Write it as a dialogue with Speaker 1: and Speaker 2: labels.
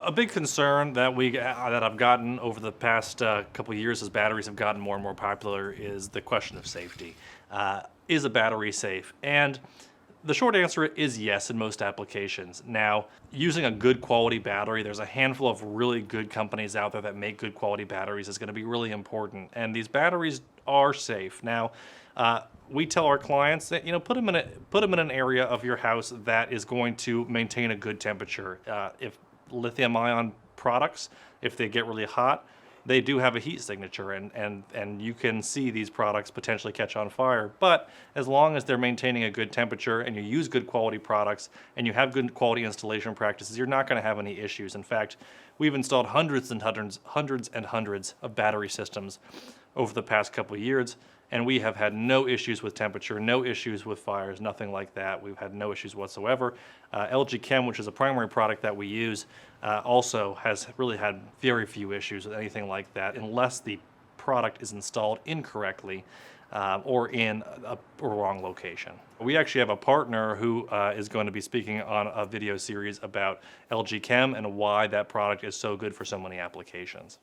Speaker 1: A big concern that I've gotten over the past couple of years as batteries have gotten more and more popular is the question of safety. Is a battery safe? And the short answer is yes in most applications. Now, using a good quality battery, there's a handful of really good companies out there that make good quality batteries is going to be really important. And these batteries are safe. Now, we tell our clients that put them in an area of your house that is going to maintain a good temperature. If lithium ion products, if they get really hot, they do have a heat signature, and you can see these products potentially catch on fire. But as long as they're maintaining a good temperature and you use good quality products and you have good quality installation practices, you're not going to have any issues. In fact, we've installed hundreds and hundreds of battery systems over the past couple of years, and we have had no issues with temperature, no issues with fires, nothing like that. We've had no issues whatsoever. LG Chem, which is a primary product that we use, also has really had very few issues with anything like that, unless the product is installed incorrectly or in a wrong location. We actually have a partner who is going to be speaking on a video series about LG Chem and why that product is so good for so many applications.